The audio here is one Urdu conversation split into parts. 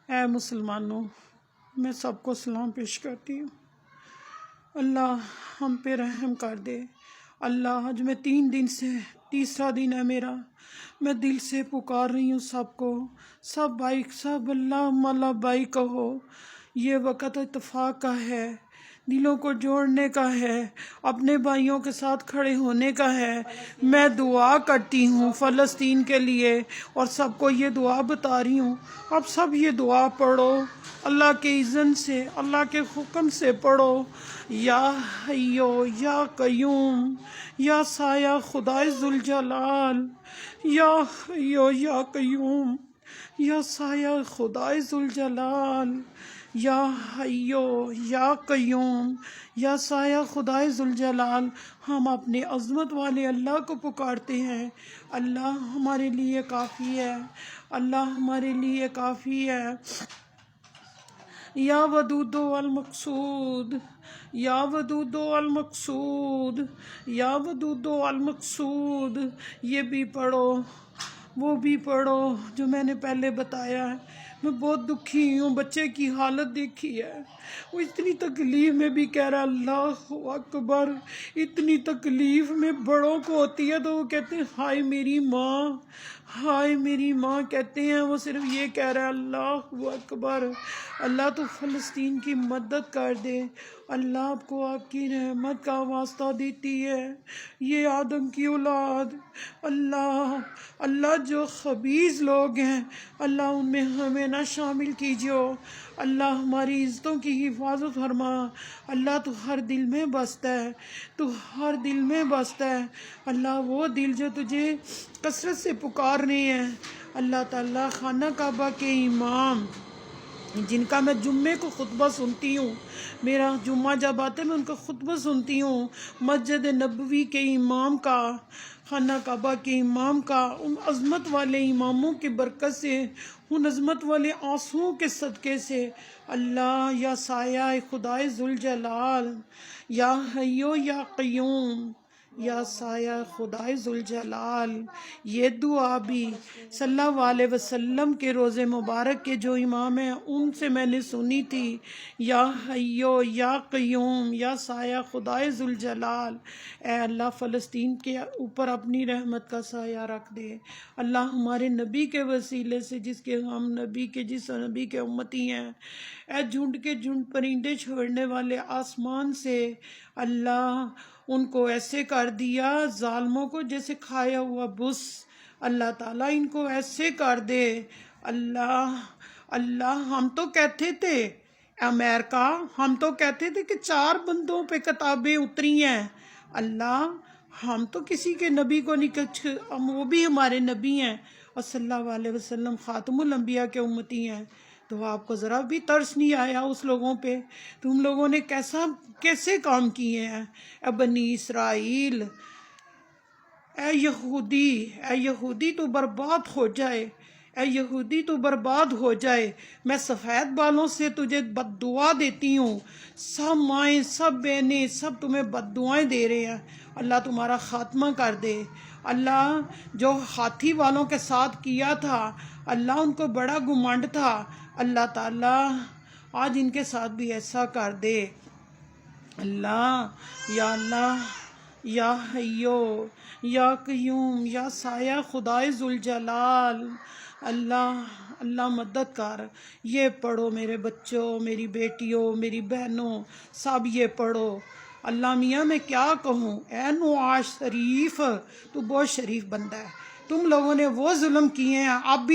اے مسلمانوں، میں سب کو سلام پیش کرتی ہوں۔ اللہ ہم پہ رحم کر دے۔ اللہ آج میں 3 دن سے تیسرا دن ہے میرا، میں دل سے پکار رہی ہوں سب کو، سب بھائی، سب اللہ مالا بھائی کہو۔ یہ وقت اتفاق کا ہے، دلوں کو جوڑنے کا ہے، اپنے بھائیوں کے ساتھ کھڑے ہونے کا ہے۔ میں دعا کرتی ہوں فلسطین کے لیے اور سب کو یہ دعا بتا رہی ہوں۔ اب سب یہ دعا پڑھو، اللہ کے اذن سے، اللہ کے حکم سے پڑھو۔ یا حیو یا قیوم یا سایہ خدائے ذوالجلال، یا حیو یا قیوم یا سایہ خدائے ذوالجلال، یا حیو یا قیوم یا سایہ خدائے ذوالجلال۔ ہم اپنے عظمت والے اللہ کو پکارتے ہیں۔ اللہ ہمارے لیے کافی ہے، اللہ ہمارے لیے کافی ہے۔ یا ودود المقصود، یا ودود المقصود، یا ودود المقصود۔ یہ بھی پڑھو، وہ بھی پڑھو جو میں نے پہلے بتایا ہے۔ میں بہت دکھی ہوں، بچے کی حالت دیکھی ہے، وہ اتنی تکلیف میں بھی کہہ رہا اللہ اکبر۔ اتنی تکلیف میں بڑوں کو ہوتی ہے تو وہ کہتے ہیں ہائے میری ماں، ہائے میری ماں کہتے ہیں، وہ صرف یہ کہہ رہا ہے اللہ اکبر۔ اللہ تو فلسطین کی مدد کر دے۔ اللہ آپ کو آپ کی رحمت کا واسطہ دیتی ہے۔ یہ آدم کی اولاد، اللہ جو خبیث لوگ ہیں اللہ ان میں ہمیں نہ شامل کیجیے۔ اللہ ہماری عزتوں کی حفاظت فرما۔ اللہ تو ہر دل میں بستا ہے، تو ہر دل میں بستا ہے۔ اللہ وہ دل جو تجھے کثرت سے پکارنے ہیں۔ اللہ تعالیٰ خانہ کعبہ کے امام جن کا میں جمعے کو خطبہ سنتی ہوں، میرا جمعہ جب آتا ہے میں ان کا خطبہ سنتی ہوں، مسجد نبوی کے امام کا، خانہ کعبہ کے امام کا، ان عظمت والے اماموں کی برکت سے، ان عظمت والے آنسوؤں کے صدقے سے، اللہ یا سایہ خدائے ذوالجلال، یا حیو یا قیوم یا سایہ خدائے ذوالجلال۔ یہ دعا بھی صلی اللہ علیہ وسلم کے روزے مبارک کے جو امام ہیں ان سے میں نے سنی تھی، یا حیو یا قیوم یا سایہ خدائے ذوالجلال۔ اے اللہ فلسطین کے اوپر اپنی رحمت کا سایہ رکھ دے۔ اللہ ہمارے نبی کے وسیلے سے، جس نبی کے امتی ہیں، اے جھنڈ کے جھنڈ پرندے چھوڑنے والے آسمان سے، اللہ ان کو ایسے کر دیا ظالموں کو جیسے کھایا ہوا بس۔ اللہ تعالیٰ ان کو ایسے کر دے۔ اللہ ہم تو کہتے تھے امریکہ، ہم تو کہتے تھے کہ 4 بندوں پہ کتابیں اتری ہیں۔ اللہ ہم تو کسی کے نبی کو نہیں کچھ، وہ بھی ہمارے نبی ہیں اور صلی اللہ علیہ وسلم خاتم الانبیاء کے امتی ہیں، تو آپ کو ذرا بھی ترس نہیں آیا اس لوگوں پہ؟ تم لوگوں نے کیسے کام کیے ہیں؟ اے بنی اسرائیل، اے یہودی تو برباد ہو جائے، اے یہودی تو برباد ہو جائے۔ میں سفید بالوں سے تجھے بد دعا دیتی ہوں، سب مائیں، سب بہنیں، سب تمہیں بد دعائیں دے رہے ہیں۔ اللہ تمہارا خاتمہ کر دے۔ اللہ جو ہاتھی والوں کے ساتھ کیا تھا، اللہ ان کو بڑا گھمنڈ تھا، اللہ تعالیٰ آج ان کے ساتھ بھی ایسا کر دے۔ اللہ یا حیو یا قیوم یا سایہ خدائے ذوالجلال، اللہ مدد کر۔ یہ پڑھو میرے بچوں، میری بیٹیوں، میری بہنوں، سب یہ پڑھو۔ اللہ میاں میں کیا کہوں، اے نواز شریف تو بہت شریف بندہ ہے، تم لوگوں نے وہ ظلم کیے ہیں، اب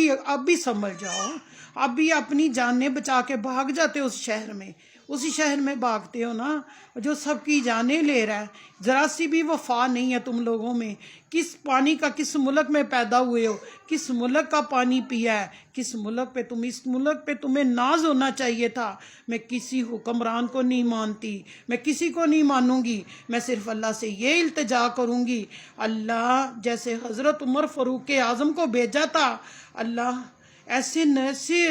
بھی سنبھل جاؤ، اب بھی اپنی جانیں بچا کے بھاگ جاتے ہو اس شہر میں، اسی شہر میں بھاگتے ہو نا جو سب کی جانیں لے رہا ہے۔ ذرا سی بھی وفا نہیں ہے تم لوگوں میں۔ کس پانی کا کس ملک میں پیدا ہوئے ہو، کس ملک کا پانی پیا ہے، کس ملک پہ اس ملک پہ تمہیں ناز ہونا چاہیے تھا۔ میں کسی حکمران کو نہیں مانتی، میں کسی کو نہیں مانوں گی، میں صرف اللہ سے یہ التجا کروں گی، اللہ جیسے حضرت عمر فاروق اعظم کو بھیجا تھا، اللہ ایسے نیسے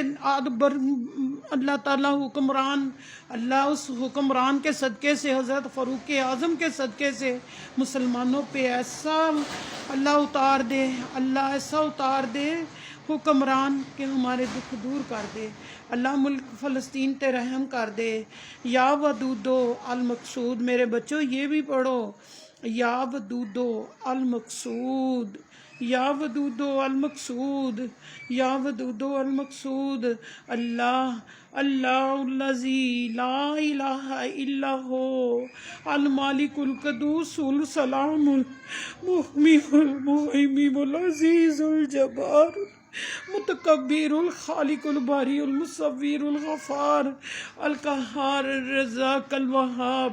اللہ تعالیٰ حکمران، اللہ اس حکمران کے صدقے سے، حضرت فاروق اعظم کے صدقے سے مسلمانوں پہ ایسا اللہ اتار دے، اللہ ایسا اتار دے حکمران کہ ہمارے دکھ دور کر دے، اللہ ملک فلسطین پہ رحم کر دے۔ یا ودودو المقصود، میرے بچوں یہ بھی پڑھو، یا ودودو المقصود، یا ودودو المقصود، یا ودودو المقصود، اللہ اللہ الذی لا الہ الا ہو المالک القدوس السلام المؤمن المہیمن العزیز الجبار متکبر الخالق الباری المصور الغفار القہار الرزاق الوہاب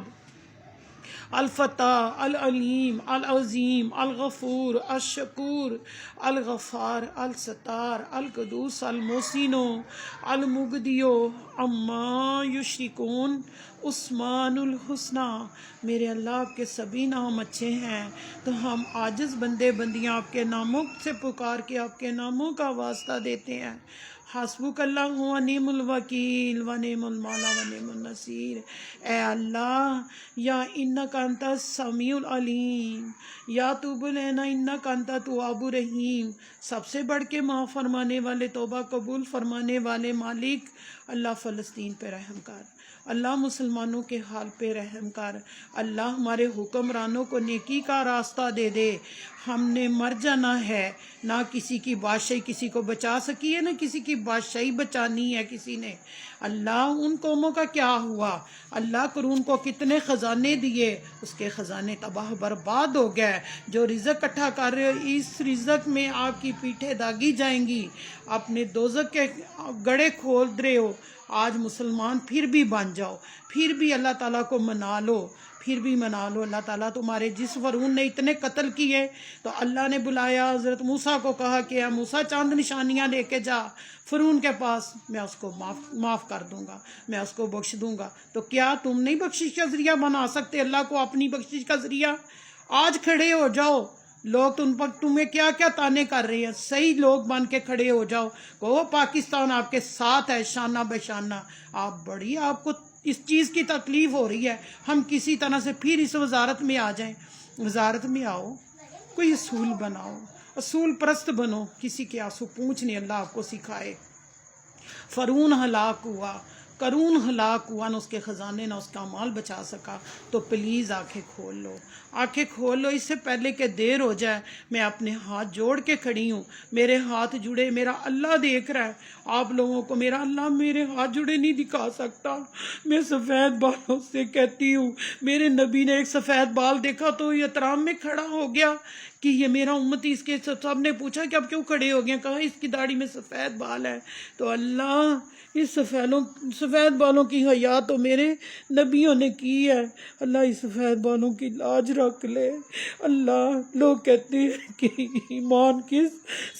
الفتح العلیم العظیم الغفور الشکور الغفار الستار القدوس المحسن المبدی عما یشرکون عثمان الحسنی۔ میرے اللہ آپ کے سبھی نام اچھے ہیں، تو ہم عاجز بندے بندیاں آپ کے ناموں سے پکار کے آپ کے ناموں کا واسطہ دیتے ہیں۔ حسبک اللہ و نعم الوکیل و نعم المولا و نعم النصیر۔ اے اللہ، یا انک انت السمیع العلیم، یا توب علینا انک انت التواب الرحیم، سب سے بڑھ کے معاف فرمانے والے، توبہ قبول فرمانے والے مالک، اللہ فلسطین پہ رحم کر، اللہ مسلمانوں کے حال پہ رحم کر، اللہ ہمارے حکمرانوں کو نیکی کا راستہ دے دے۔ ہم نے مر جانا ہے، نہ کسی کی بادشاہی کسی کو بچا سکی ہے، نہ کسی کی بادشاہی بچانی ہے کسی نے۔ اللہ ان قوموں کا کیا ہوا؟ اللہ قرون کو کتنے خزانے دیے، اس کے خزانے تباہ برباد ہو گئے۔ جو رزق اکٹھا کر رہے ہو، اس رزق میں آپ کی پیٹھیں داغی جائیں گی، اپنے دوزخ کے گڑھے کھول رہے ہو۔ آج مسلمان پھر بھی بن جاؤ، پھر بھی اللہ تعالیٰ کو منا لو، پھر بھی منا لو۔ اللہ تعالیٰ تمہارے جس فرعون نے اتنے قتل کیے، تو اللہ نے بلایا حضرت موسیٰ کو، کہا کہ اے موسیٰ چاند نشانیاں لے کے جا فرعون کے پاس، میں اس کو معاف کر دوں گا، میں اس کو بخش دوں گا۔ تو کیا تم نہیں بخشش کا ذریعہ بنا سکتے اللہ کو اپنی بخشش کا ذریعہ؟ آج کھڑے ہو جاؤ۔ لوگ تمہیں کیا کیا تانے کر رہے ہیں، صحیح لوگ بن کے کھڑے ہو جاؤ، کہو پاکستان آپ کے ساتھ ہے شانہ بشانہ۔ آپ کو اس چیز کی تکلیف ہو رہی ہے، ہم کسی طرح سے پھر اس وزارت میں آ جائیں۔ وزارت میں آؤ، کوئی اصول بناؤ، اصول پرست بنو، کسی کے آنسو پونچھ نہیں اللہ آپ کو سکھائے۔ فرعون ہلاک ہوا، قارون ہلاک ہوا، نہ اس کے خزانے نہ اس کا مال بچا سکا۔ تو پلیز آنکھیں کھول لو، آنکھیں کھول لو، اس سے پہلے کہ دیر ہو جائے۔ میں اپنے ہاتھ جوڑ کے کھڑی ہوں، میرے ہاتھ جڑے، میرا اللہ دیکھ رہا ہے آپ لوگوں کو، میرا اللہ میرے ہاتھ جڑے نہیں دکھا سکتا۔ میں سفید بالوں سے کہتی ہوں، میرے نبی نے ایک سفید بال دیکھا تو یہ احترام میں کھڑا ہو گیا کہ یہ میرا امتی، اس کے سب نے پوچھا کہ اب کیوں کھڑے ہو گئے، کہا اس کی داڑھی میں سفید بال ہے۔ تو اللہ اس سفید بالوں کی حیا تو میرے نبیوں نے کی ہے، اللہ اس سفید بالوں کی لاج رکھ لے۔ اللہ لوگ کہتے ہیں کہ ایمان کے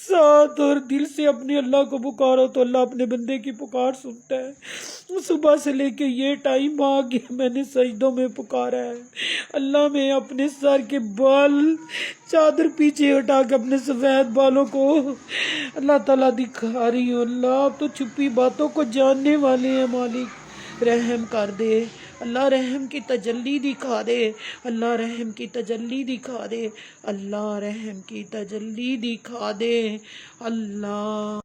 ساتھ اور دل سے اپنے اللہ کو پکارو تو اللہ اپنے بندے کی پکار سنتا ہے۔ صبح سے لے کے یہ ٹائم آ گیا، میں نے سجدوں میں پکارا ہے، اللہ میں اپنے سر کے بال چادر پیچھے ہٹا کے اپنے سفید بالوں کو اللہ تعالیٰ دکھا رہی ہوں۔ اللہ آپ تو چھپی باتوں کو جاننے والے ہیں، مالک رحم کر دے، اللہ رحم کی تجلی دکھا دے، اللہ رحم کی تجلی دکھا دے، اللہ رحم کی تجلی دکھا دے، اللہ